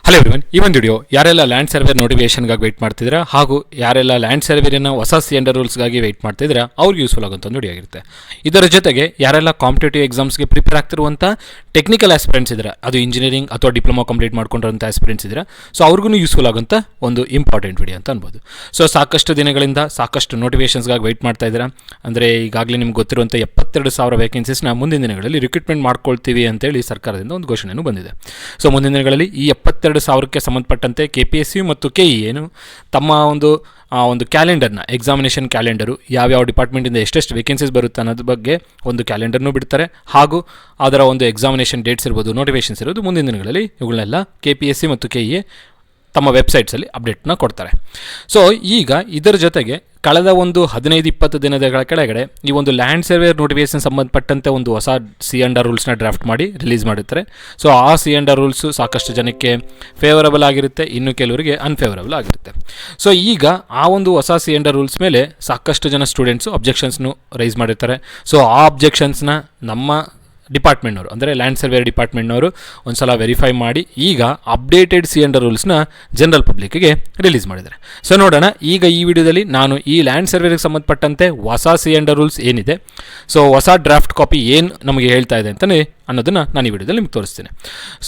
Hello everyone, ಈ ಒಂದು video ಯಾರೆಲ್ಲ ಲ್ಯಾಂಡ್ ಸರ್ವೇರ್ ನೋಟಿಫಿಕೇಶನ್ಗಾಗಿ ವೆಯ್ಟ್ ಮಾಡ್ತಿದ್ದೀರಾ ಹಾಗೂ ಯಾರೆಲ್ಲ ಲ್ಯಾಂಡ್ ಸರ್ವೇರಿನ ಹೊಸ ಸಿಎಂಡರ್ ರೂಲ್ಸ್ಗಾಗಿ ವೆಯ್ಟ್ ಮಾಡ್ತಿದ್ದೀರಾ ಅವ್ರಿಗೆ ಯೂಸ್ಫುಲ್ ಆಗುವಂಥ ಒಂದು ವಿಡಿಯೋ ಆಗಿರುತ್ತೆ. ಇದರ ಜೊತೆಗೆ ಯಾರೆಲ್ಲ ಕಾಂಪಿಟೇಟಿವ್ ಎಕ್ಸಾಮ್ಸ್ಗೆ ಪ್ರಿಪೇರ್ ಆಗ್ತಿರುವಂಥ ಟೆಕ್ನಿಕಲ್ ಆಸ್ಪಿರೆಂಟ್ಸ್ ಇದ್ದಾರೆ, ಅದು ಇಂಜಿನಿಯರಿಂಗ್ ಅಥವಾ ಡಿಪ್ಲೊಮಾ ಕಂಪ್ಲೀಟ್ ಮಾಡ್ಕೊಂಡಿರುವಂಥ ಆಸ್ಪಿರೆಂಟ್ಸ್ ಇದ್ದಾರೆ, ಸೊ ಅವ್ರಿಗೂ ಯೂಸ್ಫುಲ್ ಆಗುವಂಥ ಒಂದು ಇಂಪಾರ್ಟೆಂಟ್ ವಿಡಿಯೋ ಅಂತ ಅನ್ಬೋದು. ಸೊ ಸಾಕಷ್ಟು ದಿನಗಳಿಂದ ಸಾಕಷ್ಟು ನೋಟಿಫಿಕೇಶನ್ಸ್ಗಾಗಿ ವೆಯ್ಟ್ ಮಾಡ್ತಾ ಇದ್ದೀರಾ. ಅಂದರೆ ಈಗಾಗಲೇ ನಿಮ್ಗೆ ಗೊತ್ತಿರುವಂಥ 72,000 ವೇಕೆನ್ಸೀಸ್ನ ಮುಂದಿನ ದಿನಗಳಲ್ಲಿ ರಿಕ್ರೂಟ್ಮೆಂಟ್ ಮಾಡ್ಕೊಳ್ತೀವಿ ಅಂತೇಳಿ ಸರ್ಕಾರದಿಂದ ಒಂದು ಘೋಷಣೆಯೂ ಬಂದಿದೆ. ಸೊ ಮುಂದಿನ ದಿನಗಳಲ್ಲಿ ಈ 72,000ಕ್ಕೆ ಸಂಬಂಧಪಟ್ಟಂತೆ KPSU ಮತ್ತು KE ಏನು ತಮ್ಮ ಒಂದು ಕ್ಯಾಲೆಂಡರ್ನ ಎಕ್ಸಾಮಿನೇಷನ್ ಕ್ಯಾಲೆಂಡರು ಯಾವ್ಯಾವ ಡಿಪಾರ್ಟ್ಮೆಂಟಿಂದ ಎಷ್ಟೆಷ್ಟು ವೇಕೆನ್ಸೀಸ್ ಬರುತ್ತೆ ಅನ್ನೋದ್ರ ಬಗ್ಗೆ ಒಂದು ಕ್ಯಾಲೆಂಡರ್ನೂ ಬಿಡ್ತಾರೆ. ಹಾಗೂ ಅದರ ಒಂದು ಎಕ್ಸಾಮಿನೇಷನ್ ಡೇಟ್ಸ್ ಇರ್ಬೋದು, ನೋಟಿಫಿಕೇಷನ್ಸ್ ಇರೋದು ಮುಂದಿನ ದಿನಗಳಲ್ಲಿ ಇವುಗಳನ್ನೆಲ್ಲ KPSC ಮತ್ತು KE ತಮ್ಮ ವೆಬ್ಸೈಟ್ಸಲ್ಲಿ ಅಪ್ಡೇಟ್ನ ಕೊಡ್ತಾರೆ. ಸೊ ಈಗ ಇದರ ಜೊತೆಗೆ ಕಳೆದ ಒಂದು 15-20 ದಿನಗಳ ಕೆಳಗಡೆ ಈ ಒಂದು ಲ್ಯಾಂಡ್ ಸರ್ವೇರ್ ನೋಟಿಫಿಕೇಶನ್ ಸಂಬಂಧಪಟ್ಟಂತೆ ಒಂದು ಹೊಸ C&R ರೂಲ್ಸ್ನ ಡ್ರಾಫ್ಟ್ ಮಾಡಿ ರಿಲೀಸ್ ಮಾಡಿರ್ತಾರೆ. ಸೊ ಆ C&R ರೂಲ್ಸು ಸಾಕಷ್ಟು ಜನಕ್ಕೆ ಫೇವರಬಲ್ ಆಗಿರುತ್ತೆ, ಇನ್ನು ಕೆಲವರಿಗೆ ಅನ್ಫೇವರಬಲ್ ಆಗಿರುತ್ತೆ. ಸೊ ಈಗ ಆ ಒಂದು ಹೊಸ C&R ರೂಲ್ಸ್ ಮೇಲೆ ಸಾಕಷ್ಟು ಜನ ಸ್ಟೂಡೆಂಟ್ಸು ಅಬ್ಜೆಕ್ಷನ್ಸ್ನು ರೈಸ್ ಮಾಡಿರ್ತಾರೆ. ಸೊ ಆ ಅಬ್ಜೆಕ್ಷನ್ಸ್ನ ನಮ್ಮ ಡಿಪಾರ್ಟ್ಮೆಂಟ್ನವರು ಅಂದರೆ ಲ್ಯಾಂಡ್ ಸರ್ವೇರ್ ಡಿಪಾರ್ಟ್ಮೆಂಟ್ನವರು ಒಂದು ಸಲ ವೆರಿಫೈ ಮಾಡಿ ಈಗ ಅಪ್ಡೇಟೆಡ್ C&R ರೂಲ್ಸ್ನ ಜನರಲ್ ಪಬ್ಲಿಕ್ಗೆ ರಿಲೀಸ್ ಮಾಡಿದ್ದಾರೆ. ಸೊ ನೋಡೋಣ ಈಗ ಈ ವಿಡಿಯೋದಲ್ಲಿ ನಾನು ಈ ಲ್ಯಾಂಡ್ ಸರ್ವೇರ್ಗೆ ಸಂಬಂಧಪಟ್ಟಂತೆ ಹೊಸ C&R ರೂಲ್ಸ್ ಏನಿದೆ, ಸೊ ಹೊಸ ಡ್ರಾಫ್ಟ್ ಕಾಪಿ ಏನು ನಮಗೆ ಹೇಳ್ತಾ ಇದೆ ಅಂತಲೇ ಅನ್ನೋದನ್ನು ನಾನು ಈ ವಿಡಿಯೋದಲ್ಲಿ ನಿಮ್ಗೆ ತೋರಿಸ್ತೀನಿ.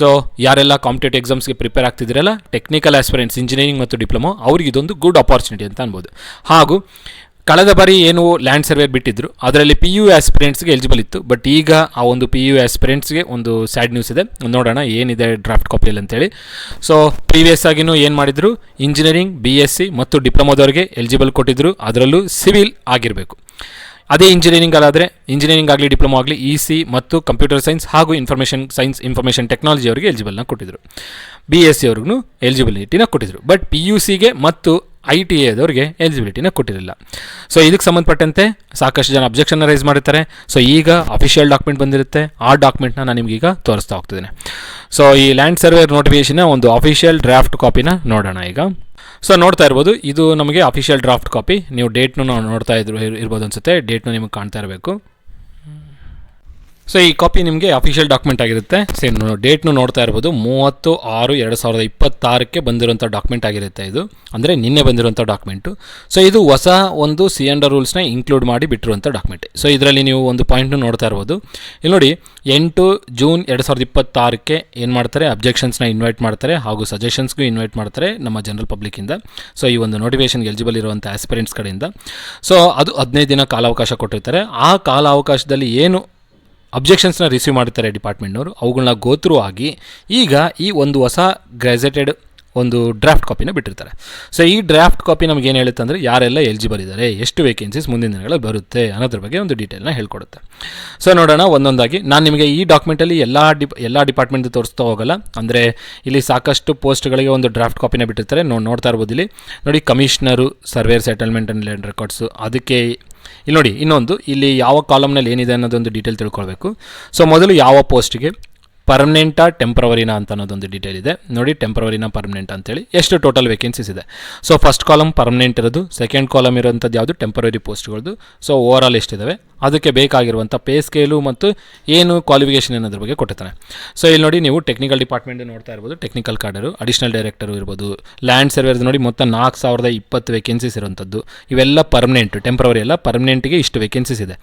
ಸೊ ಯಾರೆಲ್ಲ ಕಾಂಪಿಟೇಟಿವ್ ಎಕ್ಸಾಮ್ಸ್ಗೆ ಪ್ರಿಪೇರ್ ಆಗ್ತಿದ್ದೀರಲ್ಲ, ಟೆಕ್ನಿಕಲ್ ಆಸ್ಪಿರೆಂಟ್ಸ್ ಇಂಜಿನಿಯರಿಂಗ್ ಮತ್ತು ಡಿಪ್ಲೊಮಾ, ಅವ್ರಿಗೆ ಇದೊಂದು ಗುಡ್ ಆಪರ್ಚುನಿಟಿ ಅಂತ ಅನ್ಬೋದು. ಹಾಗೂ ಕಳೆದ ಬಾರಿ ಏನು ಲ್ಯಾಂಡ್ ಸರ್ವೇರ್ ಬಿಟ್ಟಿದ್ರು ಅದರಲ್ಲಿ PU ಆಸ್ಪಿರೆಂಟ್ಸ್ಗೆ ಎಲಿಜಿಬಲ್ ಇತ್ತು, ಬಟ್ ಈಗ ಆ ಒಂದು PU ಆಸ್ಪಿರೆಂಟ್ಸ್ಗೆ ಒಂದು ಸ್ಯಾಡ್ ನ್ಯೂಸ್ ಇದೆ. ನೋಡೋಣ ಏನಿದೆ ಡ್ರಾಫ್ಟ್ ಕಾಪಿಯಲ್ಲಿ ಅಂತೇಳಿ. ಸೊ ಪ್ರೀವಿಯಸ್ ಆಗಿನೂ ಏನು ಮಾಡಿದ್ರು, ಇಂಜಿನಿಯರಿಂಗ್, BSc ಮತ್ತು ಡಿಪ್ಲೊಮಾದವ್ರಿಗೆ ಎಲಿಜಿಬಲ್ ಕೊಟ್ಟಿದ್ರು, ಅದರಲ್ಲೂ ಸಿವಿಲ್ ಆಗಿರಬೇಕು. ಅದೇ ಇಂಜಿನಿಯರಿಂಗ್ ಅಲ್ಲಾದರೆ ಇಂಜಿನಿಯರಿಂಗ್ ಆಗಲಿ ಡಿಪ್ಲೊಮಾ ಆಗಲಿ EC ಮತ್ತು ಕಂಪ್ಯೂಟರ್ ಸೈನ್ಸ್ ಹಾಗೂ ಇನ್ಫಾರ್ಮೇಷನ್ ಟೆಕ್ನಾಲಜಿ ಅವರಿಗೆ ಎಲಿಜಿಬಲ್ನ ಕೊಟ್ಟಿದ್ರು. BSc ಅವ್ರಿಗೂ ಎಲಿಜಿಬಿಲಿಟಿನ ಕೊಟ್ಟಿದ್ರು, ಬಟ್ PUCಗೆ ಮತ್ತು ITA ಎಲಿಜಿಬಿಲಿಟಿನ ಕೊಟ್ಟಿರಲಿಲ್ಲ. ಸೊ ಇದಕ್ಕೆ ಸಂಬಂಧಪಟ್ಟಂತೆ ಸಾಕಷ್ಟು ಜನ ಅಬ್ಜೆಕ್ಷನ್ನ ರೈಸ್ ಮಾಡಿರ್ತಾರೆ. ಸೊ ಈಗ ಅಫಿಷಿಯಲ್ ಡಾಕ್ಯುಮೆಂಟ್ ಬಂದಿರುತ್ತೆ, ಆ ಡಾಕ್ಯುಮೆಂಟ್ನ ನಾನು ನಿಮಗೀಗ ತೋರಿಸ್ತಾ ಹೋಗ್ತಿದ್ದೇನೆ. ಸೊ ಈ ಲ್ಯಾಂಡ್ ಸರ್ವೇರ್ ನೋಟಿಫಿಕೇಶನ್ನ ಒಂದು ಅಫಿಷಿಯಲ್ ಡ್ರಾಫ್ಟ್ ಕಾಪಿನ ನೋಡೋಣ ಈಗ. ಸೊ ನೋಡ್ತಾ ಇರ್ಬೋದು, ಇದು ನಮಗೆ ಅಫಿಷಿಯಲ್ ಡ್ರಾಫ್ಟ್ ಕಾಪಿ. ನೀವು ಡೇಟ್ನು ನೋಡ್ತಾ ಇರ್ಬೋದು ಅನಿಸುತ್ತೆ, ಡೇಟ್ನು ನಿಮಗೆ ಕಾಣ್ತಾ ಇರಬೇಕು. ಸೊ ಈ ಕಾಪಿ ನಿಮಗೆ ಅಫಿಷಿಯಲ್ ಡಾಕ್ಯುಮೆಂಟ್ ಆಗಿರುತ್ತೆ. ಸೇಮ್ ಡೇಟ್ನು ನೋಡ್ತಾ ಇರ್ಬೋದು, 30/6/2026ಕ್ಕೆ ಬಂದಿರುವಂಥ ಡಾಕ್ಯುಮೆಂಟ್ ಆಗಿರುತ್ತೆ. ಇದು ಅಂದರೆ ನಿನ್ನೆ ಬಂದಿರುವಂಥ ಡಾಕ್ಯುಮೆಂಟು. ಸೊ ಇದು ಹೊಸ ಒಂದು C&R ರೂಲ್ಸ್ನ ಇನ್ಕ್ಲೂಡ್ ಮಾಡಿ ಬಿಟ್ಟಿರುವಂಥ ಡಾಕ್ಯುಮೆಂಟ್. ಸೊ ಇದರಲ್ಲಿ ನೀವು ಒಂದು ಪಾಯಿಂಟ್ನು ನೋಡ್ತಾ ಇರ್ಬೋದು. ಇಲ್ಲಿ ನೋಡಿ, 8 ಜೂನ್ 2026ಕ್ಕೆ ಏನು ಮಾಡ್ತಾರೆ, ಅಬ್ಜೆಕ್ಷನ್ಸ್ನ ಇನ್ವೈಟ್ ಮಾಡ್ತಾರೆ ಹಾಗೂ ಸಜೆಷನ್ಸ್ಗೂ ಇನ್ವೈಟ್ ಮಾಡ್ತಾರೆ ನಮ್ಮ ಜನರಲ್ ಪಬ್ಲಿಕ್ಕಿಂದ. ಸೊ ಈ ಒಂದು ನೋಟಿಫಿಕೇಷನ್ಗೆ ಎಲಿಜಿಬಲ್ ಇರುವಂಥ ಆಸ್ಪಿರೆಂಟ್ಸ್ ಕಡೆಯಿಂದ. ಸೊ ಅದು 15 ದಿನ ಕಾಲಾವಕಾಶ ಕೊಟ್ಟಿರ್ತಾರೆ. ಆ ಕಾಲಾವಕಾಶದಲ್ಲಿ ಏನು ಅಬ್ಜೆಕ್ಷನ್ಸ್ನ ರಿಸೀವ್ ಮಾಡ್ತಾರೆ ಡಿಪಾರ್ಟ್ಮೆಂಟ್ನವರು, ಅವುಗಳನ್ನ ಗೋತ್ರೂ ಆಗಿ ಈಗ ಈ ಒಂದು ಹೊಸ ಗ್ಯಾಜೆಟೆಡ್ ಒಂದು ಡ್ರಾಫ್ಟ್ ಕಾಪಿನ ಬಿಟ್ಟಿರ್ತಾರೆ. ಸೊ ಈ ಡ್ರಾಫ್ಟ್ ಕಾಪಿ ನಮ್ಗೆ ಏನು ಹೇಳುತ್ತೆ ಅಂದರೆ ಯಾರೆಲ್ಲ ಎಲಿಜಿಬಲ್ ಇದ್ದಾರೆ, ಎಷ್ಟು ವೇಕೆನ್ಸೀಸ್ ಮುಂದಿನ ದಿನಗಳಲ್ಲಿ ಬರುತ್ತೆ ಅನ್ನೋದ್ರ ಬಗ್ಗೆ ಒಂದು ಡೀಟೇಲ್ನ ಹೇಳ್ಕೊಡುತ್ತೆ. ಸೊ ನೋಡೋಣ ಒಂದೊಂದಾಗಿ. ನಾನು ನಿಮಗೆ ಈ ಡಾಕ್ಯುಮೆಂಟಲ್ಲಿ ಎಲ್ಲ ಡಿಪಾರ್ಟ್ಮೆಂಟ್ ತೋರಿಸ್ತಾ ಹೋಗಲ್ಲ, ಅಂದರೆ ಇಲ್ಲಿ ಸಾಕಷ್ಟು ಪೋಸ್ಟ್ಗಳಿಗೆ ಒಂದು ಡ್ರಾಫ್ಟ್ ಕಾಪಿನ ಬಿಟ್ಟಿರ್ತಾರೆ. ನೋಡ್ತಾ ಇರ್ಬೋದು ಇಲ್ಲಿ ನೋಡಿ, commissioner surveyor settlement and land records, ಅದಕ್ಕೆ ಇಲ್ಲಿ ನೋಡಿ ಇನ್ನೊಂದು, ಇಲ್ಲಿ ಯಾವ ಕಾಲಮ್ನಲ್ಲಿ ಏನಿದೆ ಅನ್ನೋದೊಂದು ಡೀಟೇಲ್ ತಿಳ್ಕೊಳ್ಬೇಕು. ಸೊ ಮೊದಲು ಯಾವ ಪೋಸ್ಟ್ಗೆ ಪರ್ಮನೆಂಟಾ ಟೆಂಪ್ರವರಿನಾ ಅಂತ ಅನ್ನೋದೊಂದು ಡೀಟೇಲ್ ಇದೆ ನೋಡಿ, ಟೆಂಪ್ರವರಿನಾ ಪರ್ಮನೆಂಟ್ ಅಂತೇಳಿ ಎಷ್ಟು ಟೋಟಲ್ ವೇಕೆನ್ಸೀಸ್ ಇದೆ. ಸೊ ಫಸ್ಟ್ ಕಾಲಮ್ ಪರ್ಮನೆಂಟ್ ಇರೋದು, ಸೆಕೆಂಡ್ ಕಾಲಮ್ ಇರೋಂಥದ್ದು ಯಾವುದು ಟೆಂಪ್ರವರಿ ಪೋಸ್ಟ್ಗಳದ್ದು. ಸೊ ಓವರ್ ಆಲ್ ಎಷ್ಟಿದ್ದಾವೆ, ಅದಕ್ಕೆ ಬೇಕಾಗಿರುವಂಥ ಪೇ ಸ್ಕೇಲು ಮತ್ತು ಏನು ಕ್ವಾಲಿಫಿಕೇಷನ್ ಅನ್ನೋದ್ರ ಬಗ್ಗೆ ಕೊಟ್ಟಿರ್ತಾನೆ. ಸೊ ಇಲ್ಲಿ ನೋಡಿ, ನೀವು ಟೆಕ್ನಿಕಲ್ ಡಿಪಾರ್ಟ್ಮೆಂಟ್ ನೋಡ್ತಾ ಇರ್ಬೋದು, ಟೆಕ್ನಿಕಲ್ ಕಾರ್ಡರು, ಅಡಿಷನಲ್ ಡೈರೆಕ್ಟರು ಇರ್ಬೋದು, ಲ್ಯಾಂಡ್ ಸರ್ವೇರ್ ನೋಡಿ ಮೊತ್ತ 4020 ವೇಕೆನ್ಸೀಸ್ ಇರುವಂಥದ್ದು. ಇವೆಲ್ಲ ಪರ್ಮನೆಂಟ್, ಟೆಂಪ್ರವರಿ ಎಲ್ಲ ಪರ್ಮನೆಂಟ್ಗೆ ಇಷ್ಟು ವೇಕೆನ್ಸೀಸ್ ಇದೆ.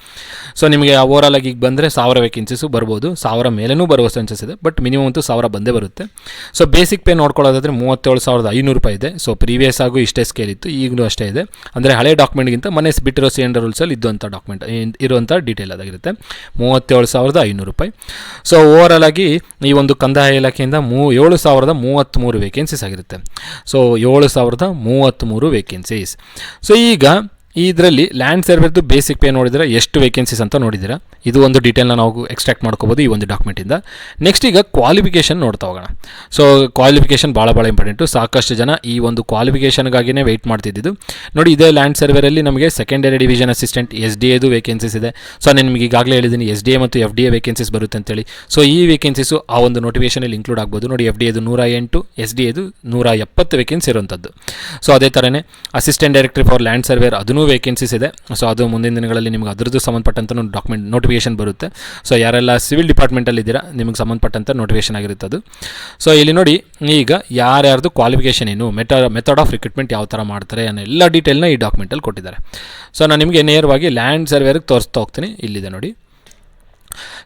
ಸೊ ನಿಮಗೆ ಓವರ್ ಆಲ್ ಆಗಿ ಈಗ ಬಂದರೆ 1000 ವೇಕೆನ್ಸೀಸು ಬರ್ಬೋದು, 1000 ಮೇಲೇನೂ ಬರುವ ಚಾನ್ಸಸ್ ಇದೆ, ಬಟ್ ಮಿನಿಮಮ್ ಅಂತೂ 1000 ಬಂದೇ ಬರುತ್ತೆ. ಸೊ ಬೇಸಿಕ್ ಪೇ ನೋಡ್ಕೊಳ್ಳೋದಾದರೆ 37,500 ರೂಪಾಯಿ ಇದೆ. ಸೊ ಪ್ರೀವಿಯಸ್ ಆಗು ಇಷ್ಟೇ ಸ್ಕೇಲ್ ಇತ್ತು, ಈಗಲೂ ಅಷ್ಟೇ ಇದೆ. ಅಂದರೆ ಹಳೆ ಡಾಕ್ಯುಮೆಂಟ್ಗಿಂತ ಮನೆ ಬಿಟ್ಟಿರೋ C&R ರೂಲ್ಸಲ್ಲಿ ಇದ್ದಂಥ ಡಾಕ್ಯುಮೆಂಟ್ ಇರುವಂಥ ಡೀಟೇಲ್ ಅದಾಗಿರುತ್ತೆ, 37,500 ರೂಪಾಯಿ. ಸೊ ಓವರ್ ಆಲ್ ಆಗಿ ಈ ಒಂದು ಕಂದಾಯ ಇಲಾಖೆಯಿಂದ 7,033 ವೇಕೆನ್ಸೀಸ್ ಆಗಿರುತ್ತೆ. So 7,033 vacancies. ಸೊ ಈಗ ಇದರಲ್ಲಿ ಲ್ಯಾಂಡ್ ಸರ್ವೇರ್ದು ಬೇಸಿಕ್ ಪೇ ನೋಡಿದರೆ ಎಷ್ಟು ವೇಕೆನ್ಸೀಸ್ ಅಂತ ನೋಡಿದ್ದೀರಾ, ಇದು ಒಂದು ಡೀಟೇಲ್ನ ನಾವು ಎಕ್ಸ್ಟ್ರಾಕ್ಟ್ ಮಾಡ್ಕೋಬೋದು ಈ ಒಂದು ಡಾಕ್ಯುಮೆಂಟಿಂದ. ನೆಕ್ಸ್ಟ್ ಈಗ ಕ್ವಾಲಿಫಿಕೇಷನ್ ನೋಡ್ತಾ ಹೋಗೋಣ. ಸೊ ಕ್ವಾಲಿಫಿಕೇಷನ್ ಭಾಳ ಇಂಪಾರ್ಟೆಂಟು. ಸಾಕಷ್ಟು ಜನ ಈ ಒಂದು ಕ್ವಾಲಿಫಿಕೇಷನ್ಗಾಗಿಯೇ ವೆಯ್ಟ್ ಮಾಡ್ತಿದ್ದು ನೋಡಿ. ಇದೇ ಲ್ಯಾಂಡ್ ಸರ್ವೇರಲ್ಲಿ ನಮಗೆ ಸೆಕೆಂಡರಿ ಡಿವಿಷನ್ ಅಸಿಸ್ಟೆಂಟ್ SDAದು ವೇಕೆನ್ಸೀಸ್ ಇದೆ. ಸೊ ನಾನು ನಿಮಗೆ ಈಗಾಗಲೇ ಹೇಳಿದ್ದೀನಿ SDA ಮತ್ತು FDA ವೇಕೆನ್ಸೀಸ್ ಬರುತ್ತೆ ಅಂತೇಳಿ. ಸೊ ಈ ವೇಕೆನ್ಸೀಸು ಆ ಒಂದು ನೋಟಿಫಿಕೇಷನಲ್ಲಿ ಇನ್ಕ್ಲೂಡ್ ಆಗ್ಬೋದು ನೋಡಿ. FDAದು 108, SDAದು 170 ವೇಕೆನ್ಸಿ ಇರುವಂಥದ್ದು. ಸೊ ಅದೇ ಥರನೇ assistant director for land surveyor ಅದೂ ವೇಕೆನ್ಸೀಸ್ ಇದೆ. ಸೊ ಅದು ಮುಂದಿನ ದಿನಗಳಲ್ಲಿ ನಿಮ್ಗೆ ಅದರದ್ದು ಸಂಬಂಧಪಟ್ಟಂಥ ನೋಟಿಫಿಕೇಶನ್ ಬರುತ್ತೆ. ಸೊ ಯಾರೆಲ್ಲ ಸಿವಿಲ್ ಡಿಪಾರ್ಟ್ಮೆಂಟಲ್ಲಿ ಇದ್ದೀರಾ ನಿಮಗೆ ಸಂಬಂಧಪಟ್ಟಂಥ ನೋಟಿಫಿಕೇಶನ್ ಆಗಿರುತ್ತೆ ಅದು. ಸೊ ಇಲ್ಲಿ ನೋಡಿ, ಈಗ ಯಾರ್ಯಾರ್ದು ಕ್ವಾಲಿಫಿಕೇಷನ್ ಏನು, ಮೆಥಡ್ ಆಫ್ ರಿಕ್ರೂಟ್ಮೆಂಟ್ ಯಾವ ಥರ ಮಾಡ್ತಾರೆ ಅನ್ನೋ ಎಲ್ಲ ಡೀಟೇಲ್ನ ಈ ಡಾಕ್ಯುಮೆಂಟಲ್ಲಿ ಕೊಟ್ಟಿದ್ದಾರೆ. ಸೊ ನಾನು ನಿಮಗೆ ನೇರವಾಗಿ ಲ್ಯಾಂಡ್ ಸರ್ವೇರಿಗೆ ತೋರಿಸ್ತಾ ಹೋಗ್ತೀನಿ. ಇಲ್ಲಿದೆ ನೋಡಿ.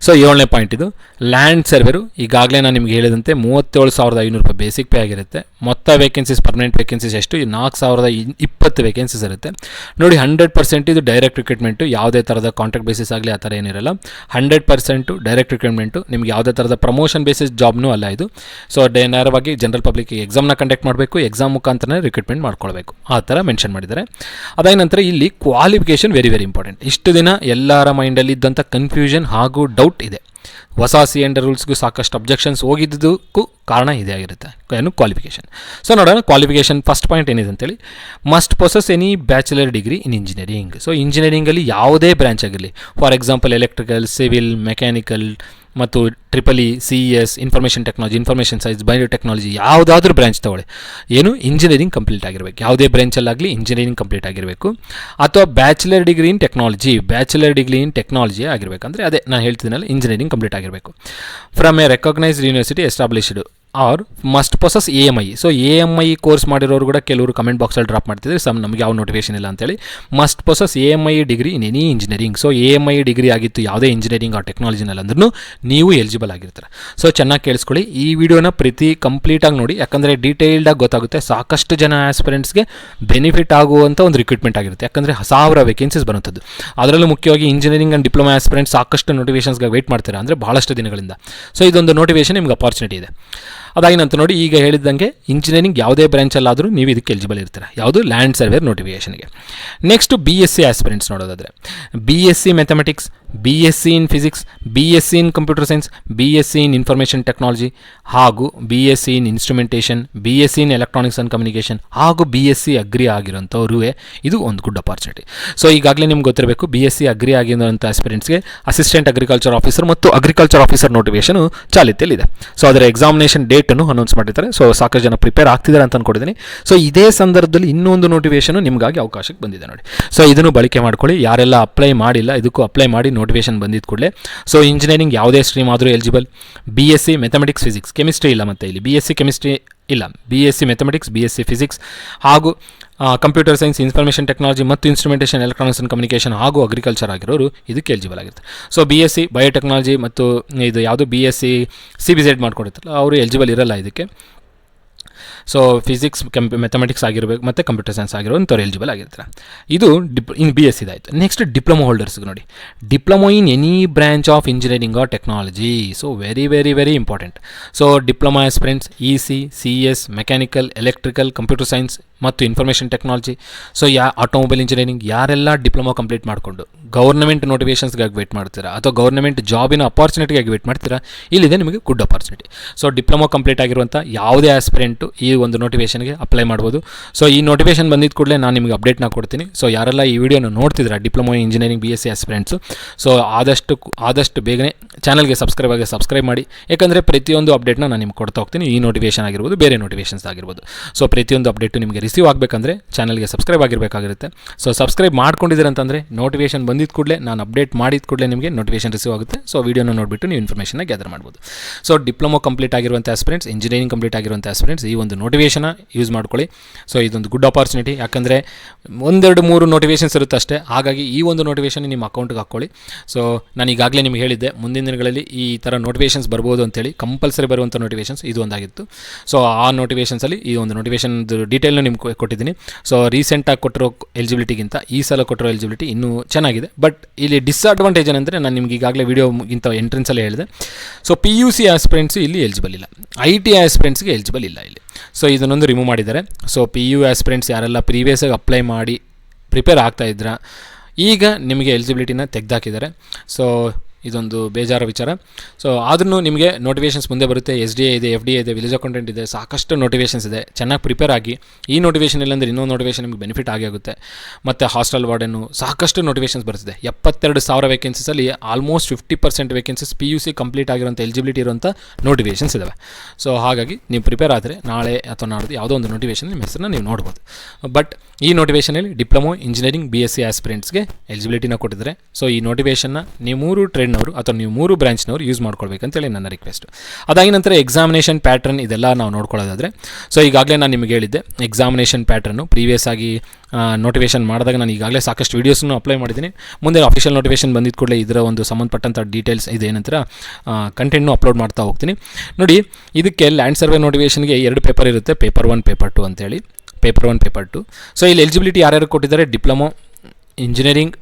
ಸೊ 7ನೇ ಪಾಯಿಂಟ್ ಇದು ಲ್ಯಾಂಡ್ ಸರ್ವೇರು. ಈಗಾಗಲೇ ನಾನು ನಿಮ್ಗೆ ಹೇಳಿದಂತೆ 37,500 ರೂಪಾಯಿ ಬೇಸಿಕ್ ಪೇ ಆಗಿರುತ್ತೆ. ಮೊತ್ತ ವೇಕೆನ್ಸೀಸ್ ಪರ್ಮನೆಂಟ್ ವೇಕೆನ್ಸೀಸ್ ಎಷ್ಟು 4,020 ವೇಕೆನ್ಸೀಸ್ ಇರುತ್ತೆ ನೋಡಿ. 100% ಇದು ಡೈರೆಕ್ಟ್ ರಿಕ್ರೂಟ್ಮೆಂಟು, ಯಾವುದೇ ಥರದ ಕಾಂಟ್ರಾಕ್ಟ್ ಬೇಸಿಸ್ ಆಗಲಿ ಆ ಥರ ಏನಿರಲ್ಲ. 100% ಡೈರೆಕ್ಟ್ ರಿಕ್ರೂಟ್ಮೆಂಟು, ನಿಮ್ಗೆ ಯಾವುದೇ ಥರದ ಪ್ರಮೋಷನ್ ಬೇಸಿಸ್ ಜಾಬ್ನೂ ಅಲ್ಲ ಇದು. ಸೊ ನೇರವಾಗಿ ಜನರಲ್ ಪಬ್ಲಿಕ್ಗೆ ಎಕ್ಸಾಮ್ನ ಕಂಡಕ್ಟ್ ಮಾಡಬೇಕು, ಎಕ್ಸಾಮ್ ಮುಖಾಂತರನೇ ರಿಕ್ರೂಟ್ಮೆಂಟ್ ಮಾಡ್ಕೊಳ್ಬೇಕು, ಆ ಥರ ಮೆನ್ಷನ್ ಮಾಡಿದ್ದಾರೆ. ಅದಾದ ನಂತರ ಇಲ್ಲಿ ಕ್ವಾಲಿಫಿಕೇಷನ್ ವೆರಿ ವೆರಿ ಇಂಪಾರ್ಟೆಂಟ್. ಇಷ್ಟು ದಿನ ಎಲ್ಲರ ಮೈಂಡಲ್ಲಿ ಇದ್ದಂಥ ಕನ್ಫ್ಯೂಷನ್ ಹಾಗೂ ಡೌಟ್ ಇದೆ. ಹೊಸ CND ರೂಲ್ಸ್ಗೂ ಸಾಕಷ್ಟು ಅಬ್ಜೆಕ್ಷನ್ಸ್ ಹೋಗಿದ್ದಕ್ಕೂ ಕಾರಣ ಇದೇ ಆಗಿರುತ್ತೆ, ಏನು ಕ್ವಾಲಿಫಿಕೇಷನ್. ಸೊ ನೋಡೋಣ ಕ್ವಾಲಿಫಿಕೇಷನ್ ಫಸ್ಟ್ ಪಾಯಿಂಟ್ ಏನಿದೆ ಅಂತೇಳಿ. Must possess any bachelor degree in engineering. So ಇಂಜಿನಿಯರಿಂಗಲ್ಲಿ ಯಾವುದೇ ಬ್ರ್ಯಾಂಚ್ ಆಗಿರಲಿ, for example electrical, civil, mechanical ಮತ್ತು EEE, CES, information technology, information science, biotechnology, ಯಾವುದಾದ್ರೂ ಬ್ರಾಂಚ್ ತೊಗೊಳ್ಳಿ, ಏನು ಇಂಜಿನಿಯರಿಂಗ್ ಕಂಪ್ಲೀಟ್ ಆಗಿರಬೇಕು. ಯಾವುದೇ ಬ್ರಾಂಚಲ್ಲಾಗಲಿ ಇಂಜಿನಿಯರಿಂಗ್ ಕಂಪ್ಲೀಟ್ ಆಗಿರಬೇಕು. ಅಥವಾ ಬ್ಯಾಚುಲರ್ ಡಿಗ್ರಿ ಇನ್ ಟೆಕ್ನಾಲಜಿ ಆಗಿರಬೇಕಂದ್ರೆ ಅದೇ ನಾನು ಹೇಳ್ತಿದ್ದೀನಲ್ಲ, ಇಂಜಿನಿಯರಿಂಗ್ ಕಂಪ್ಲೀಟ್ ಆಗಿರಬೇಕು. From a recognised university established or must possess AMI. So AMI course ಮಾಡಿರೋರು ಕೂಡ ಕೆಲವರು ಕಮೆಂಟ್ ಬಾಕ್ಸಲ್ಲಿ ಡ್ರಾಪ್ ಮಾಡ್ತಿದ್ದಾರೆ, ನಮಗೆ ಯಾವ ನೋಟಿಫಿಕೇಶನ್ ಇಲ್ಲ ಅಂತೇಳಿ. Must possess AMI degree in any engineering. So AMI degree ಆಗಿತ್ತು ಯಾವುದೇ ಇಂಜಿನಿಯರಿಂಗ್ ಆ ಟೆಕ್ನಾಲಜಿನಲ್ಲಿ ಅಂದ್ರೂ ನೀವು ಎಲಿಜಿಬಲ್ ಆಗಿರ್ತಾರೆ. ಸೊ ಚೆನ್ನಾಗಿ ಕೇಳಿಸ್ಕೊಳ್ಳಿ, ಈ ವಿಡಿಯೋನ ಕಂಪ್ಲೀಟಾಗಿ ನೋಡಿ, ಯಾಕಂದರೆ ಡೀಟೇಲ್ಡಾಗಿ ಗೊತ್ತಾಗುತ್ತೆ. ಸಾಕಷ್ಟು ಜನ ಆಸ್ಪಿರೆಂಟ್ಸ್ಗೆ ಬೆನಿಫಿಟ್ ಆಗುವಂಥ ಒಂದು ರಿಕ್ರೂಟ್ಮೆಂಟ್ ಆಗಿರುತ್ತೆ, ಯಾಕಂದರೆ 1000 ವೇಕೆನ್ಸೀಸ್ ಬರುವಂಥದ್ದು. ಅದರಲ್ಲೂ ಮುಖ್ಯವಾಗಿ ಇಂಜಿನಿಯರಿಂಗ್ ಆ್ಯಂಡ್ ಡಿಪ್ಲೊಮಾ ಆಸ್ಪಿರೆಂಟ್ಸ್ ಸಾಕಷ್ಟು ನೋಟಿಫಿಕೇಷನ್ಸ್ಗೆ ವೆಯ್ಟ್ ಮಾಡ್ತಾರೆ, ಅಂದರೆ ಭಾಳಷ್ಟು ದಿನಗಳಿಂದ. ಸೊ ಇದೊಂದು ನೋಟಿಫಿಕೇಶನ್ ನಿಮ್ಗೆ ಅಪಾರ್ಚುನಿಟಿ ಇದೆ. ಅದಾಗಿನಂತ ನೋಡಿ, ಈಗ ಹೇಳಿದಂಗೆ ಇಂಜಿನಿಯರಿಂಗ್ ಯಾವುದೇ ಬ್ರಾಂಚಲ್ಲಾದರೂ ನೀವು ಇದಕ್ಕೆ ಎಲಿಜಿಬಲ್ ಇರ್ತೀರ, ಯಾವುದು ಲ್ಯಾಂಡ್ ಸರ್ವೇರ್ ನೋಟಿಫಿಕೇಷನ್ಗೆ. ನೆಕ್ಸ್ಟ್ BSc ಆಸ್ಪಿರೆಂಟ್ಸ್ ನೋಡೋದಾದರೆ, BSc mathematics, BSc in physics, BSc in computer science, BSc in information technology, ಹಾಗೂ BSc in instrumentation, BSc in electronics and communication, ಹಾಗೂ BSc ಅಗ್ರಿ ಆಗಿರೋಂಥವ್ರೂ ಇದು ಒಂದು ಗುಡ್ ಅಪಾರ್ಚುನಿಟಿ. ಸೊ ಈಗಾಗಲೇ ನಿಮ್ಗೆ ಗೊತ್ತಿರಬೇಕು, BSc ಅಗ್ರಿ ಆಗಿರೋಂಥ ಆಸ್ಪಿರೆಂಟ್ಸ್ಗೆ ಅಸಿಸ್ಟೆಂಟ್ ಅಗ್ರಿಕಲ್ಚರ್ ಆಫೀಸರ್ ಮತ್ತು ಅಗ್ರಿಕಲ್ಚರ್ ಆಫೀಸರ್ ನೋಟಿಫಿಕೇಶನ್ ಚಾಲ್ತಿಯಲ್ಲಿದೆ. ಸೊ ಅದರ ಎಕ್ಸಾಮಿನೇಷನ್ ಡೇಟನ್ನು ಅನೌನ್ಸ್ ಮಾಡಿದ್ದಾರೆ. ಸೊ ಸಾಕಷ್ಟು ಜನ ಪ್ರಿಪೇರ್ ಆಗ್ತಿದ್ದಾರೆ ಅಂತ ಅಂದ್ಕೊಂಡಿದ್ದೀನಿ. ಸೊ ಇದೇ ಸಂದರ್ಭದಲ್ಲಿ ಇನ್ನೊಂದು ನೋಟಿಫಿಕೇಶನ್ ನಿಮಗಾಗಿ ಅವಕಾಶಕ್ಕೆ ಬಂದಿದೆ ನೋಡಿ. ಸೊ ಇದನ್ನು ಬಳಕೆ ಮಾಡ್ಕೊಳ್ಳಿ. ಯಾರೆಲ್ಲ ಅಪ್ಲೈ ಮಾಡಿಲ್ಲ, ಇದಕ್ಕೂ ಅಪ್ಲೈ ಮಾಡಿ, ನೋಟಿಫಿಕೇಶನ್ ಬಂದಿದ್ದ ಕೂಡಲೇ. ಸೊ ಇಂಜಿನಿಯರಿಂಗ್ ಯಾವುದೇ ಸ್ಟ್ರೀಮ್ ಆದರೂ eligible. BSc mathematics, physics, chemistry ಇಲ್ಲ, ಮತ್ತು ಇಲ್ಲಿ BSc ಕೆಮಿಸ್ಟ್ರಿ ಇಲ್ಲ, BSc ಮ್ಯಾಥಮೆಟಿಕ್ಸ್, BSc ಫಿಸಿಕ್ಸ್ ಹಾಗೂ ಕಂಪ್ಯೂಟರ್ ಸೈನ್ಸ್, ಇನ್ಫಾರ್ಮೇಷನ್ ಟೆಕ್ನಾಲಜಿ ಮತ್ತು ಇನ್ಸ್ಟ್ರುಮೆಂಟೇಷನ್, ಎಲೆಕ್ಟ್ರಾನಿಕ್ಸ್ ಆ್ಯಂಡ್ ಕಮ್ಯುನಿಕೇಷನ್ ಹಾಗೂ ಅಗ್ರಿಕಲ್ಚರ್ ಆಗಿರೋರು ಇದಕ್ಕೆ ಎಲಿಜಿಬಲ್ ಆಗಿರುತ್ತೆ. ಸೊ BSc ಬಯೋಟೆಕ್ನಾಲಜಿ ಮತ್ತು ಇದು ಯಾವುದು BSc CBZ ಮಾಡ್ಕೊಂಡಿರ್ತಾರಲ್ಲ ಅವರು ಎಲಿಜಿಬಲ್ ಇರಲ್ಲ ಇದಕ್ಕೆ. ಸೊ ಫಿಸಿಕ್ಸ್, ಮ್ಯಾಥಮೆಟಿಕ್ಸ್ ಆಗಿರಬೇಕು ಮತ್ತು ಕಂಪ್ಯೂಟರ್ ಸೈನ್ಸ್ ಆಗಿರೋಂಥವ್ರು ಎಲಿಜಿಬಲ್ ಆಗಿರ್ತಾರೆ. ಇದು ಇನ್ BSc ಇದಾಯಿತು. ನೆಕ್ಸ್ಟ್ ಡಿಪ್ಲೊಮಾ ಹೋಲ್ಡರ್ಸ್ಗೆ ನೋಡಿ, diploma in any branch of engineering or technology. So very very very important. So diploma aspirants EC, CS, mechanical, electrical, computer science ಮತ್ತು information technology. So automobile engineering ಯಾರೆಲ್ಲ diploma complete ಮಾಡಿಕೊಂಡು government ನೋಟಿಫಿಕೇಷನ್ಸ್ಗಾಗಿ wait ಮಾಡ್ತೀರಾ ಅಥವಾ government ಜಾಬಿನ ಅಪಾರ್ಚುನಿಟಿಗಾಗಿ wait ಮಾಡ್ತೀರಾ, ಇಲ್ಲಿದೆ ನಿಮಗೆ good opportunity. So diploma complete ಆಗಿರುವಂಥ ಯಾವುದೇ ಆಸ್ಪಿರೆಂಟು ಈ ಒಂದು ನೋಟಿಫಿಕೇಷನ್ಗೆ ಅಪ್ಲೈ ಮಾಡ್ಬೋದು. ಸೊ ಈ ನೋಟಿಫಿಕೇಷನ್ ಬಂದಿದ್ದ ಕೂಡಲೇ ನಾನು ನಿಮಗೆ ಅಪ್ಡೇಟ್ನ ಕೊಡ್ತೀನಿ. ಸೊ ಯಾರೆಲ್ಲ ಈ ವಿಡಿಯೋನ ನೋಡ್ತಿದ್ದೀರಾ diploma engineering BSc aspirants, so ಆದಷ್ಟು ಬೇಗನೆ ಚಾನಲ್ಗೆ ಸಬ್ಸ್ಕ್ರೈಬ್ ಮಾಡಿ, ಯಾಕಂದರೆ ಪ್ರತಿಯೊಂದು ಅಪ್ಡೇಟ್ನ ನಾನು ನಿಮ್ಗೆ ಕೊಡ್ತಾ ಹೋಗ್ತೀನಿ. ಈ ನೋಟಿಫಿಕೇಷನ್ ಆಗಿರ್ಬೋದು, ಬೇರೆ ನೋಟಿಫಿಕೇಷನ್ಸ್ ಆಗಿರ್ಬೋದು. ಸೊ ಪ್ರತಿಯೊಂದು ಅಪ್ಡೇಟು ನಿಮಗೆ ರಿಸೀವ್ ಆಗಬೇಕಂದ್ರೆ ಚಾನಲ್ಗೆ ಸಬ್ಸ್ಕ್ರೈಬ್ ಆಗಿರಬೇಕಾಗಿರುತ್ತೆ. ಸೊ ಸಬ್ಸ್ಕ್ರೈಬ್ ಮಾಡ್ಕೊಂಡಿದ್ದೀರ ಅಂತಂದರೆ ನೋಟಿಫಿಕೇಷನ್ ಬಂದಿದ್ದ ಕೂಡಲೇ, ನಾನು ಅಪ್ಡೇಟ್ ಮಾಡಿದ ಕೂಡಲೇ ನಿಮಗೆ ನೋಟಿಫಿಕೇಷನ್ ರಿಸೀವ್ ಆಗುತ್ತೆ. ಸೊ ವೀಡಿಯೋನ ನೋಡಿಬಿಟ್ಟು ನೀವು ಇನ್ಫಾರ್ಮೇಷನ್ನ ಗ್ಯಾದರ್ ಮಾಡ್ಬೋದು. ಸೊ ಡಿಪ್ಲೊಮಾ ಕಂಪ್ಲೀಟ್ ಆಗಿರುವಂಥ ಆಸ್ಪಿರೆಂಟ್ಸ್, ಇಂಜಿನಿಯರಿಂಗ್ ಕಂಪ್ಲೀಟ್ ಆಗಿರುವಂಥ ಆಸ್ಪಿರೆಂಟ್ಸ್ ಈ ಒಂದು ನೋಟಿಫಿಕೇಷನ್ ಯೂಸ್ ಮಾಡ್ಕೊಳ್ಳಿ. ಸೊ ಇದೊಂದು ಗುಡ್ ಅಪಾರ್ಚುನಿಟಿ, ಯಾಕಂದರೆ 1-2-3 ನೋಟಿಫಿಕೇಷನ್ಸ್ ಇರುತ್ತೆ ಅಷ್ಟೇ. ಹಾಗಾಗಿ ಈ ಒಂದು ನೋಟಿಫಿಕೇಷನ್ ನಿಮ್ಮ ಅಕೌಂಟ್ಗೆ ಹಾಕ್ಕೊಳ್ಳಿ. ಸೊ ನಾನು ಈಗಾಗಲೇ ನಿಮ್ಗೆ ಹೇಳಿದ್ದೆ, ಮುಂದಿನ ದಿನಗಳಲ್ಲಿ ಈ ಥರ ನೋಟಿಫಿಕೇಷನ್ಸ್ ಬರ್ಬೋದು ಅಂತೇಳಿ. ಕಂಪಲ್ಸರಿ ಬರುವಂಥ ನೋಟಿಫಿಕೇಷನ್ಸ್ ಇದು ಒಂದಾಗಿತ್ತು. ಸೊ ಆ ನೋಟಿಫಿಕೇಷನ್ಸಲ್ಲಿ ಈ ಒಂದು ನೋಟಿಫಿಕೇಷನ್ ಡೀಟೇಲ್ನ ನಿಮ್ಗೆ ಕೊಟ್ಟಿದ್ದೀನಿ. ಸೊ ರೀಸೆಂಟಾಗಿ ಕೊಟ್ಟಿರೋ ಎಲಿಜಿಬಿಲಿಟಿಗಿಂತ ಈ ಸಲ ಕೊಟ್ಟಿರೋ ಎಲಿಜಿಬಿಲಿಟಿ ಇನ್ನೂ ಚೆನ್ನಾಗಿದೆ. ಬಟ್ ಇಲ್ಲಿ ಡಿಸ್ಅಡ್ವಾಂಟೇಜ್ ಏನಂದರೆ, ನಾನು ನಿಮ್ಗೆ ಈಗಾಗಲೇ ವಿಡಿಯೋಗಿಂತ ಎಂಟ್ರೆನ್ಸಲ್ಲೇ ಹೇಳಿದೆ. ಸೊ PUC ಆಸ್ಪಿರೆಂಟ್ಸು ಇಲ್ಲಿ ಎಲಿಜಿಬಲ್ ಇಲ್ಲ, IT ಆಸ್ಪಿರೆಂಟ್ಸ್ಗೆ ಎಲಿಜಿಬಲ್ ಇಲ್ಲ ಇಲ್ಲಿ. ಸೊ ಇದನ್ನೊಂದು ರಿಮೂವ್ ಮಾಡಿದ್ದಾರೆ. ಸೊ PU ಆಸ್ಪಿರೆಂಟ್ಸ್ ಯಾರೆಲ್ಲ ಪ್ರೀವಿಯಸ್ಸಾಗಿ ಅಪ್ಲೈ ಮಾಡಿ ಪ್ರಿಪೇರ್ ಆಗ್ತಾಯಿದ್ರ, ಈಗ ನಿಮಗೆ ಎಲಿಜಿಬಿಲಿಟಿನ ತೆಗೆದಾಕಿದ್ದಾರೆ. ಸೊ ಇದೊಂದು ಬೇಜಾರ ವಿಚಾರ. ಸೊ ಆದ್ರೂ ನಿಮಗೆ ನೋಟಿಫಿಕೇಷನ್ಸ್ ಮುಂದೆ ಬರುತ್ತೆ. SDA ಇದೆ, FDA ಇದೆ, ವಿಲೇಜ್ ಅಕೌಂಟೆಂಟ್ ಇದೆ, ಸಾಕಷ್ಟು ನೋಟಿಫಿಕೇಷನ್ಸ್ ಇದೆ. ಚೆನ್ನಾಗಿ ಪ್ರಿಪೇರ್ ಆಗಿ. ಈ ನೋಟಿಫಿಕೇಷನ್ ಇಲ್ಲಾಂದರೆ ಇನ್ನೊಂದು ನೋಟಿಫಿಕೇಷನ್ ನಿಮಗೆ ಬೆನಿಫಿಟ್ ಆಗುತ್ತೆ. ಮತ್ತು ಹಾಸ್ಟೆಲ್ ವಾರ್ಡನ್ನು ಸಾಕಷ್ಟು ನೋಟಿಫಿಕೇಷನ್ಸ್ ಬರ್ತಿದೆ. 72,000 ವೇಕೆನ್ಸೀಸಲ್ಲಿ ಆಲ್ಮೋಸ್ಟ್ 50% ವೇಕೆನ್ಸೀಸ್ PUC ಕಂಪ್ಲೀಟ್ ಆಗಿರೋಂಥ ಎಲಿಜಿಬಿಲಿಟಿ ಇರುವಂಥ ನೋಟಿಫಿಕೇಷನ್ಸ್ ಇದ್ದಾವೆ. ಸೊ ಹಾಗಾಗಿ ನೀವು ಪ್ರಿಪೇರ್ ಆದರೆ ನಾಳೆ ಅಥವಾ ನಾಡ್ದು ಯಾವುದೋ ಒಂದು ನೋಟಿಫಿಕೇಷನ್ ನಿಮ್ಮ ಹೆಸರನ್ನ ನೀವು ನೋಡ್ಬೋದು. ಬಟ್ ಈ ನೋಟಿಫಿಕೇಷನಲ್ಲಿ ಡಿಪ್ಲೊಮೊ ಇಂಜಿನಿಯರಿಂಗ್ BSc ಆಸ್ಪಿರೆಂಟ್ಸ್ಗೆ ಎಲಿಜಿಬಿಲಿಟಿನ ಕೊಟ್ಟಿದ್ದಾರೆ. ಸೊ ಈ ನೋಟಿಫಿಕೇಷನ್ನ ನೀವು 3 ಟ್ರೇಡ್ನವರು ಅಥವಾ ನೀವು 3 ಬ್ರಾಂಚ್ನವರು ಯೂಸ್ ಮಾಡ್ಕೊಳ್ಬೇಕಂತೇಳಿ ನನ್ನ ರಿಕ್ವೆಸ್ಟ್. ಅದಾಗಿ ನಂತರ ಎಕ್ಸಾಮಿನೇಷನ್ ಪ್ಯಾಟ್ರನ್ ಇದೆಲ್ಲ ನಾವು ನೋಡ್ಕೊಳ್ಳೋದಾದರೆ, ಸೊ ಈಗಾಗಲೇ ನಾನು ನಿಮಗೆ ಹೇಳಿದ್ದೆ ಎಕ್ಸಾಮಿನೇಷನ್ ಪ್ಯಾಟ್ರನ್ನು ಪ್ರೀವಿಯಸ್ ಆಗಿ ನೋಟಿಫಿಕೇಷನ್ ಮಾಡಿದಾಗ ನಾನು ಈಗಾಗಲೇ ಸಾಕಷ್ಟು ವೀಡಿಯೋಸನ್ನು ಅಪ್ಲೈ ಮಾಡಿದ್ದೀನಿ. ಮುಂದೆ ಅಫಿಷಿಯಲ್ ನೋಟಿಫಿಕೇಷನ್ ಬಂದಿದ್ದ ಕೂಡಲೇ ಇದರ ಒಂದು ಸಂಬಂಧಪಟ್ಟಂಥ ಡೀಟೇಲ್ಸ್ ಇದೇನಂತರ ಕಂಟೆಂಟ್ನು ಅಪ್ಲೋಡ್ ಮಾಡ್ತಾ ಹೋಗ್ತೀನಿ. ನೋಡಿ, ಇದಕ್ಕೆ ಲ್ಯಾಂಡ್ ಸರ್ವೆ ನೋಟಿಫಿಕೇಷನ್ಗೆ 2 ಪೇಪರ್ ಇರುತ್ತೆ, ಪೇಪರ್ 1 ಪೇಪರ್ 2 ಅಂತೇಳಿ. Paper 1 paper 2. ಸೊ ಇಲ್ಲಿ ಎಲಿಜಿಬಿಲಿಟಿ ಯಾರ್ಯಾರು ಕೊಟ್ಟಿದ್ದಾರೆ, diploma engineering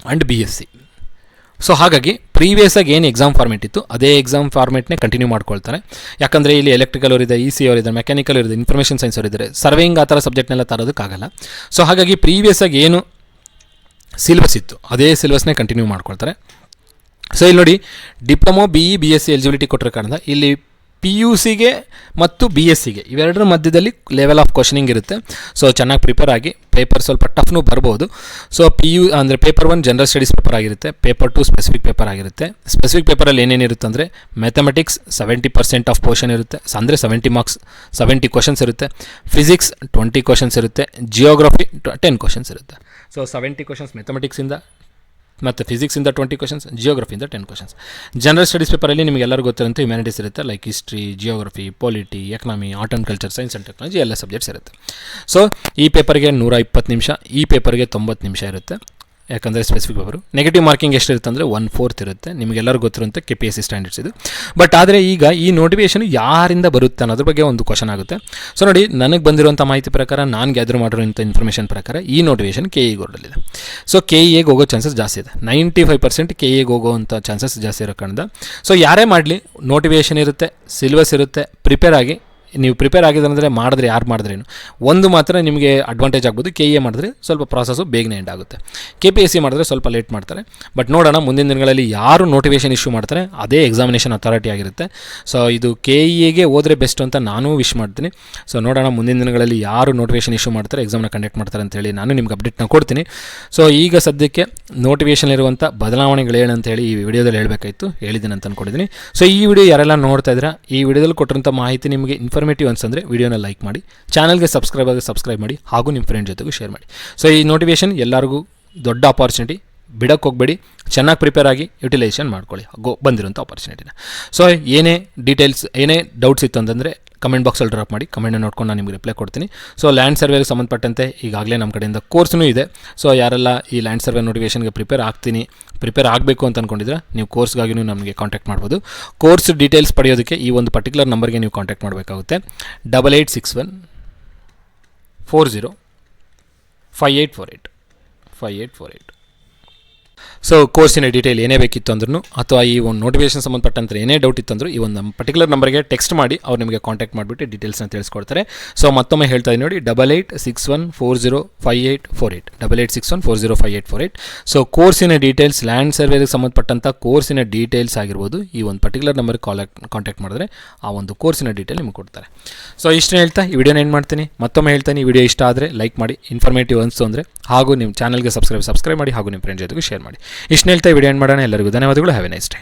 and BSc. So ಹಾಗಾಗಿ ಪ್ರೀವಿಯಸ್ ಆಗಿ ಏನು ಎಕ್ಸಾಮ್ ಫಾರ್ಮೇಟ್ ಇತ್ತು ಅದೇ ಎಕ್ಸಾಮ್ ಫಾರ್ಮೇಟ್ನೇ ಕಂಟಿನ್ಯೂ ಮಾಡ್ಕೊಳ್ತಾರೆ. ಯಾಕಂದರೆ ಇಲ್ಲಿ ಎಲೆಕ್ಟ್ರಿಕಲ್ ಅವರಿದೆ, EC ಅವರಿದ್ದಾರೆ, ಮೆಕ್ಯಾನಿಕಲ್ ಅವರಿದೆ, ಇನ್ಫಾರ್ಮೇಷನ್ ಸೈನ್ಸ್ ಅವರಿದ್ದಾರೆ, ಸರ್ವೇಯಿಂಗ್ ಆ ಥರ ಸಬ್ಜೆಕ್ಟ್ನೆಲ್ಲ ತರೋದಕ್ಕಾಗಲ್ಲ. ಸೊ ಹಾಗಾಗಿ ಪ್ರೀವಿಯಸ್ ಆಗಿ ಏನು ಸಿಲೆಬಸ್ ಇತ್ತು ಅದೇ ಸಿಲೆಬಸ್ನೇ ಕಂಟಿನ್ಯೂ ಮಾಡ್ಕೊಳ್ತಾರೆ. ಸೊ ಇಲ್ಲಿ ನೋಡಿ, ಡಿಪ್ಲೊಮೊ BE BSc ಎಲಿಜಿಬಿಲಿಟಿ ಕೊಟ್ಟಿರೋ ಕಾರಣ ಇಲ್ಲಿ PUCಗೆ ಮತ್ತು BScಗೆ ಇವೆರಡರ ಮಧ್ಯದಲ್ಲಿ ಲೆವೆಲ್ ಆಫ್ ಕ್ವಶನಿಂಗ್ ಇರುತ್ತೆ. ಸೊ ಚೆನ್ನಾಗಿ ಪ್ರಿಪೇರ್ ಆಗಿ. ಪೇಪರ್ ಸ್ವಲ್ಪ ಟಫ್ನೂ ಬರ್ಬೋದು. ಸೊ ಅಂದರೆ ಪೇಪರ್ 1 ಜನರಲ್ ಸ್ಟಡೀಸ್ ಪೇಪರ್ ಆಗಿರುತ್ತೆ, ಪೇಪರ್ 2 ಸ್ಪೆಸಿಫಿಕ್ ಪೇಪರ್ ಆಗಿರುತ್ತೆ. ಸ್ಪೆಸಿಫಿಕ್ ಪೇಪರಲ್ಲಿ ಏನೇನಿರುತ್ತೆ ಅಂದರೆ ಮ್ಯಾಥಮೆಟಿಕ್ಸ್ 70% ಆಫ್ ಪೋರ್ಷನ್ ಇರುತ್ತೆ, ಅಂದರೆ 70 ಮಾರ್ಕ್ಸ್, 70 ಕ್ವಶನ್ಸ್ ಇರುತ್ತೆ. ಫಿಸಿಕ್ಸ್ 20 ಕ್ವಶನ್ಸ್ ಇರುತ್ತೆ. ಜಿಯೋಗ್ರಫಿ 10 ಕ್ವಶನ್ಸ್ ಇರುತ್ತೆ. ಸೊ 70 ಕ್ವಶನ್ಸ್ ಮ್ಯಾಥಮೆಟಿಕ್ಸಿಂದ, ಮತ್ತು ಫಿಸಿಕ್ಸಿಂದ 20 ಕ್ವಶನ್ಸ್, ಜಿಯೋಗ್ರಫಿಯಿಂದ 10 ಕ್ವಶನ್ಸ್. ಜನರಲ್ ಸ್ಟಡೀಸ್ ಪೇಪರಲ್ಲಿ ನಿಮಗೆಲ್ಲರೂ ಗೊತ್ತಿರೋಂಥ ಹ್ಯುಮ್ಯಾನಿಟೀಸ್ ಇರುತ್ತೆ, like history, geography, polity, economy, art and culture, science and technology ಎಲ್ಲ ಸಬ್ಜೆಕ್ಟ್ಸ್ ಇರುತ್ತೆ. ಸೊ ಈ ಪೇಪರ್ಗೆ 120 ನಿಮಿಷ, ಈ ಪೇಪರ್ಗೆ 90 ನಿಮಿಷ ಇರುತ್ತೆ. ಯಾಕಂದರೆ ಸ್ಪೆಸಿಫಿಕ್ ಪೇಪರು. ನೆಗೆಟಿವ್ ಮಾರ್ಕಿಂಗ್ ಎಷ್ಟಿರುತ್ತೆ ಅಂದರೆ 1/4 ಇರುತ್ತೆ. ನಿಮಗೆಲ್ಲರೂ ಗೊತ್ತಿರುವಂಥ KPSC ಸ್ಟ್ಯಾಂಡರ್ಡ್ಸ್ ಇದು. ಬಟ್ ಆದರೆ ಈಗ ಈ ನೋಟಿಫಿಕೇಷನ್ ಯಾರಿಂದ ಬರುತ್ತೆ ಅನ್ನೋದ್ರ ಬಗ್ಗೆ ಒಂದು ಕ್ವಶನ್ ಆಗುತ್ತೆ. ಸೊ ನೋಡಿ, ನನಗೆ ಬಂದಿರುವಂಥ ಮಾಹಿತಿ ಪ್ರಕಾರ, ನಾನು ಗ್ಯಾದರ್ ಮಾಡಿರೋಂಥ ಇನ್ಫಾರ್ಮೇಷನ್ ಪ್ರಕಾರ ಈ ನೋಟಿಫಿಕೇಷನ್ KE ಗೋಲ್ಡಲ್ಲಿದೆ. ಸೊ KEಗೆ ಹೋಗೋ ಚಾನ್ಸಸ್ ಜಾಸ್ತಿ ಇದೆ. 95% KEಗೆ ಹೋಗೋವಂಥ ಚಾನ್ಸಸ್ ಜಾಸ್ತಿ ಇರೋ ಕಾರಣ. ಸೊ ಯಾರೇ ಮಾಡಲಿ, ನೋಟಿಫಿಕೇಷನ್ ಇರುತ್ತೆ, ಸಿಲೆಬಸ್ ಇರುತ್ತೆ, ಪ್ರಿಪೇರ್ ಆಗಿ. ನೀವು ಪ್ರಿಪೇರ್ ಆಗಿದ್ರೆ ಮಾಡಿದ್ರೆ ಯಾರು ಮಾಡಿದ್ರೇನು ಒಂದು ಮಾತ್ರ ನಿಮಗೆ ಅಡ್ವಾಂಟೇಜ್ ಆಗ್ಬೋದು. KE ಮಾಡಿದ್ರೆ ಸ್ವಲ್ಪ ಪ್ರಾಸೆಸ್ಸು ಬೇಗನೆ ಎಂಡ್ ಆಗುತ್ತೆ. KPSC ಮಾಡಿದ್ರೆ ಸ್ವಲ್ಪ ಲೇಟ್ ಮಾಡ್ತಾರೆ. ಬಟ್ ನೋಡೋಣ, ಮುಂದಿನ ದಿನಗಳಲ್ಲಿ ಯಾರು ನೋಟಿಫಿಕೇಷನ್ ಇಶ್ಯೂ ಮಾಡ್ತಾರೆ ಅದೇ ಎಕ್ಸಾಮಿನೇಷನ್ ಅಥಾರಿಟಿ ಆಗಿರುತ್ತೆ. ಸೊ ಇದು KEಗೆ ಹೋದರೆ ಬೆಸ್ಟ್ ಅಂತ ನಾನು ವಿಶ್ ಮಾಡ್ತೀನಿ. ಸೊ ನೋಡೋಣ, ಮುಂದಿನ ದಿನಗಳಲ್ಲಿ ಯಾರು ನೋಟಿಫಿಕೇಷನ್ ಇಶ್ಯೂ ಮಾಡ್ತಾರೆ, ಎಕ್ಸಾಮ್ನ ಕಂಡಕ್ಟ್ ಮಾಡ್ತಾರೆ ಅಂತೇಳಿ ನಾನು ನಿಮ್ಗೆ ಅಪ್ಡೇಟ್ನ ಕೊಡ್ತೀನಿ. ಸೊ ಈಗ ಸದ್ಯಕ್ಕೆ ನೋಟಿಫಿಕೇಷನ್ ಇರುವಂಥ ಬದಲಾವಣೆಗಳೇನಂತೇಳಿ ಈ ವಿಡಿಯೋದಲ್ಲಿ ಹೇಳಬೇಕಾಯಿತು, ಹೇಳಿದ್ದೀನಿ ಅಂತ ಅಂದ್ಕೊಂಡಿದ್ದೀನಿ. ಸೊ ಈ ವಿಡಿಯೋ ಯಾರೆಲ್ಲ ನೋಡ್ತಾ ಇದ್ದೀರಾ, ಈ ವಿಡಿಯೋದಲ್ಲಿ ಕೊಟ್ಟಿರೋಂಥ ಮಾಹಿತಿ ನಿಮಗೆ ಇನ್ಫಾರ್ಮೇಟಿವ್ ಅನ್ಸಂದರೆ ವಿಡಿಯೋನ ಲೈಕ್ ಮಾಡಿ, ಚಾನಲ್ಗೆ ಸಬ್ಸ್ಕ್ರೈಬ್ ಮಾಡಿ, ಹಾಗೂ ನಿಮ್ಮ ಫ್ರೆಂಡ್ ಜೊತೆಗೂ ಶೇರ್ ಮಾಡಿ. ಸೊ ಈ ನೋಟಿಫಿಕೇಷನ್ ಎಲ್ಲರಿಗೂ ದೊಡ್ಡ ಆಪರ್ಚುನಿಟಿ, ಬಿಡಕ್ಕೆ ಹೋಗಬೇಡಿ, ಚೆನ್ನಾಗಿ ಪ್ರಿಪೇರ್ ಆಗಿ ಯುಟಿಲೈಸೇಷನ್ ಮಾಡ್ಕೊಳ್ಳಿ ಬಂದಿರೋಂಥ ಆಪರ್ಚುನಿಟಿನ. ಸೊ ಏನೇ ಡೀಟೇಲ್ಸ್, ಏನೇ ಡೌಟ್ಸ್ ಇತ್ತು ಅಂತಂದರೆ ಕಮೆಂಟ್ ಬಾಕ್ಸಲ್ಲಿ ಡ್ರಾಪ್ ಮಾಡಿ, ಕಮೆಂಟ್ನ ನೋಡ್ಕೊಂಡು ನಾನು ನಿಮಗೆ ರಿಪ್ಲೈ ಕೊಡ್ತೀನಿ. ಸೊ ಲ್ಯಾಂಡ್ ಸರ್ವೆಗೆ ಸಂಬಂಧಪಟ್ಟಂತೆ ಈಗಾಗಲೇ ನಮ್ಮ ಕಡೆಯಿಂದ ಕೋರ್ಸ್ನೂ ಇದೆ. ಸೊ ಯಾರೆಲ್ಲ ಈ ಲ್ಯಾಂಡ್ ಸರ್ವೆ ನೋಟಿಫಿಕೇಷನ್ಗೆ ಪ್ರಿಪೇರ್ ಆಗಬೇಕು ಅಂತ ಅಂದ್ಕೊಂಡಿದ್ರೆ ನೀವು ಕೋರ್ಸ್ಗಾಗಿಯೂ ನಮಗೆ ಕಾಂಟ್ಯಾಕ್ಟ್ ಮಾಡ್ಬೋದು. ಕೋರ್ಸ್ ಡೀಟೇಲ್ಸ್ ಪಡೆಯೋದಕ್ಕೆ ಈ ಒಂದು ಪರ್ಟಿಕ್ಯುಲರ್ ನಂಬರ್ಗೆ ನೀವು ಕಾಂಟ್ಯಾಕ್ಟ್ ಮಾಡಬೇಕಾಗುತ್ತೆ. 8861 40 5848. ಸೊ ಕೋರ್ಸಿನ ಡೀಟೇಲ್ ಏನೇ ಬೇಕಿತ್ತು ಅಂದ್ರೂ, ಅಥವಾ ಈ ಒಂದು ನೋಟಿಫಿಕೇಷನ್ ಸಂಬಂಧಪಟ್ಟಂತೆ ಏನೇ ಡೌಟ್ ಇತ್ತು ಅಂದರೂ ಈ ಒಂದು ನಮ್ಮ ಪರ್ಟಿಕ್ಯುಲರ್ ನಂಬರ್ಗೆ ಟೆಕ್ಸ್ಟ್ ಮಾಡಿ ಅವ್ರು ನಿಮಗೆ ಕಾಂಟ್ಯಾಕ್ಟ್ ಮಾಡಿಬಿಟ್ಟು ಡೀಟೇಲ್ಸ್ನ ತಿಳಿಸ್ಕೊಡ್ತಾರೆ. ಸೊ ಮತ್ತೊಮ್ಮೆ ಹೇಳ್ತಾ ಇದ್ದೀನಿ ನೋಡಿ, 8861 40 5848, 8861 40 5848. ಸೊ ಕೋರ್ಸಿನ ಡೀಟೇಲ್ಸ್, ಲ್ಯಾಂಡ್ ಸರ್ವೆಗೆ ಸಂಬಂಧಪಟ್ಟಂಥ ಕೋರ್ಸಿನ ಡೀಟೇಲ್ಸ್ ಆಗಿರ್ಬೋದು, ಈ ಒಂದು ಪರ್ಟಿಕ್ಯುಲರ್ ನಂಬರ್ಗೆ ಕಾಂಟ್ಯಾಕ್ಟ್ ಮಾಡಿದ್ರೆ ಆ ಒಂದು ಕೋರ್ಸಿನ ಡೀಟೇಲ್ ನಿಮಗೆ ಕೊಡ್ತಾರೆ. ಸೊ ಇಷ್ಟೇ ಹೇಳ್ತಾ ಈ ವಿಡಿಯೋನ ಏನು ಮಾಡ್ತೀನಿ, ಮತ್ತೊಮ್ಮೆ ಹೇಳ್ತೀನಿ, ಈ ವಿಡಿಯೋ ಇಷ್ಟ ಆದರೆ ಲೈಕ್ ಮಾಡಿ, ಇನ್ಫಾರ್ಮೇಟಿವ್ ಅನಿಸ್ತು ಅಂದರೆ, ಹಾಗೂ ನಿಮ್ಮ ಚಾನಲ್ಗೆ ಸಬ್ಸ್ಕ್ರೈಬ್ ಮಾಡಿ, ಹಾಗೂ ನಿಮ್ಮ ಫ್ರೆಂಡ್ ಜೊತೆಗೂ ಶೇರ್ ಮಾಡಿ. ಇಷ್ಟು ಹೇಳ್ತಾ ವಿಡಿಯೋ ಏನು ಮಾಡೋಣ. ಎಲ್ಲರಿಗೂ ಧನ್ಯವಾದಗಳು. Have A nice day.